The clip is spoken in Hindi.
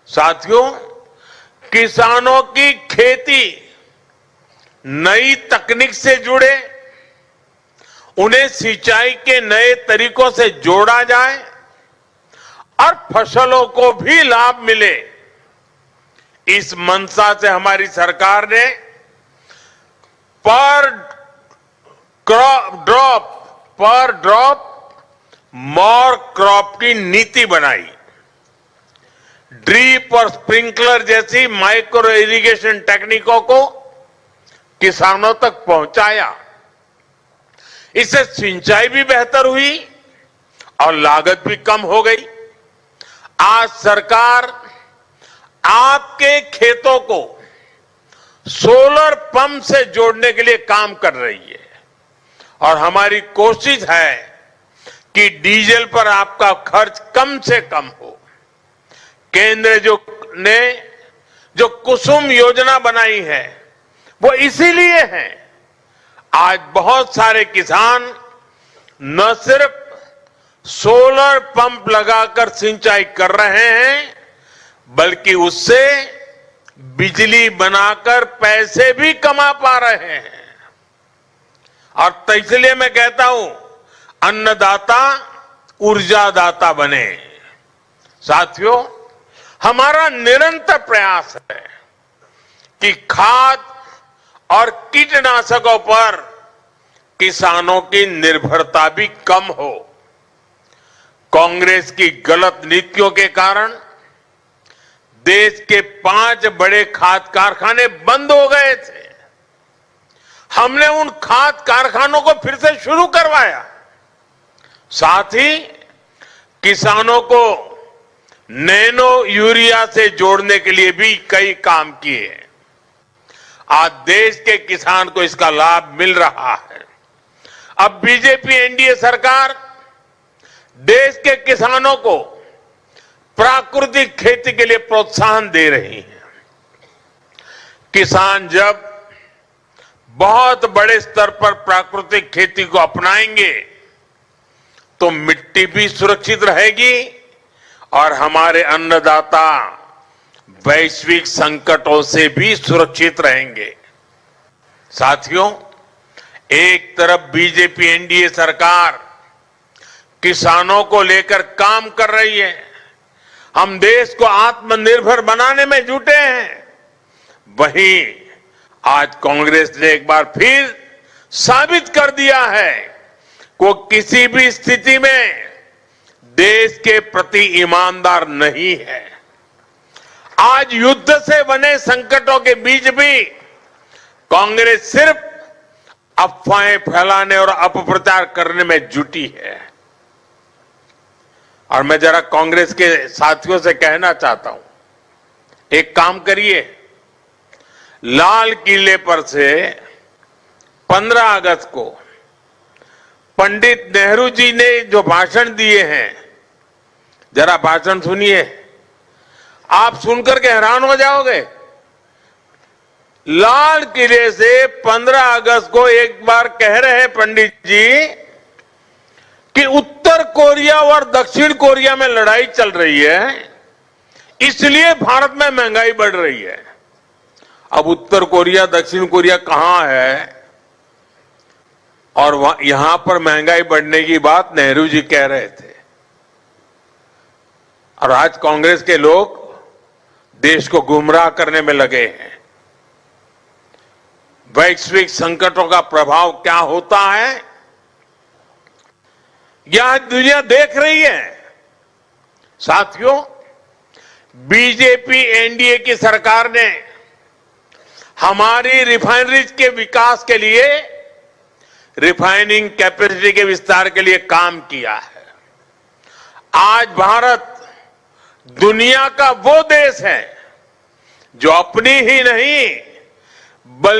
साथियों, किसानों की खेती नई तकनीक से जुड़े, उन्हें सिंचाई के नए तरीकों से जोड़ा जाए और फसलों को भी लाभ मिले, इस मंशा से हमारी सरकार ने पर ड्रॉप मोर क्रॉप की नीति बनाई। ड्रीप और स्प्रिंकलर जैसी माइक्रो इरिगेशन टेक्निकों को किसानों तक पहुंचाया। इससे सिंचाई भी बेहतर हुई और लागत भी कम हो गई। आज सरकार आपके खेतों को सोलर पंप से जोड़ने के लिए काम कर रही है और हमारी कोशिश है कि डीजल पर आपका खर्च कम से कम हो। केंद्र ने जो कुसुम योजना बनाई है वो इसीलिए है। आज बहुत सारे किसान न सिर्फ सोलर पंप लगाकर सिंचाई कर रहे हैं, बल्कि उससे बिजली बनाकर पैसे भी कमा पा रहे हैं। और तो इसलिए मैं कहता हूं, अन्नदाता ऊर्जादाता बने। साथियों, हमारा निरंतर प्रयास है कि खाद और कीटनाशकों पर किसानों की निर्भरता भी कम हो। कांग्रेस की गलत नीतियों के कारण देश के 5 बड़े खाद कारखाने बंद हो गए थे। हमने उन खाद कारखानों को फिर से शुरू करवाया। साथ ही किसानों को नैनो यूरिया से जोड़ने के लिए भी कई काम किए। आज देश के किसान को इसका लाभ मिल रहा है। अब बीजेपी एनडीए सरकार देश के किसानों को प्राकृतिक खेती के लिए प्रोत्साहन दे रही है। किसान जब बहुत बड़े स्तर पर प्राकृतिक खेती को अपनाएंगे तो मिट्टी भी सुरक्षित रहेगी और हमारे अन्नदाता वैश्विक संकटों से भी सुरक्षित रहेंगे। साथियों, एक तरफ बीजेपी एनडीए सरकार किसानों को लेकर काम कर रही है। हम देश को आत्मनिर्भर बनाने में जुटे हैं। वहीं आज कांग्रेस ने एक बार फिर साबित कर दिया है कि वो किसी भी स्थिति में देश के प्रति ईमानदार नहीं है। आज युद्ध से बने संकटों के बीच भी कांग्रेस सिर्फ अफवाहें फैलाने और अपप्रचार करने में जुटी है। और मैं जरा कांग्रेस के साथियों से कहना चाहता हूं, एक काम करिए, लाल किले पर से 15 अगस्त को पंडित नेहरू जी ने जो भाषण दिए हैं, जरा भाषण सुनिए। आप सुनकर के हैरान हो जाओगे। लाल किले से 15 अगस्त को एक बार कह रहे हैं पंडित जी कि उत्तर कोरिया और दक्षिण कोरिया में लड़ाई चल रही है, इसलिए भारत में महंगाई बढ़ रही है। अब उत्तर कोरिया दक्षिण कोरिया कहां है और यहां पर महंगाई बढ़ने की बात नेहरू जी कह रहे थे। और आज कांग्रेस के लोग देश को गुमराह करने में लगे हैं। वैश्विक संकटों का प्रभाव क्या होता है यह दुनिया देख रही है। साथियों, बीजेपी एनडीए की सरकार ने हमारी रिफाइनरीज के विकास के लिए, रिफाइनिंग कैपेसिटी के विस्तार के लिए काम किया है। आज भारत दुनिया का वो देश है जो अपनी ही नहीं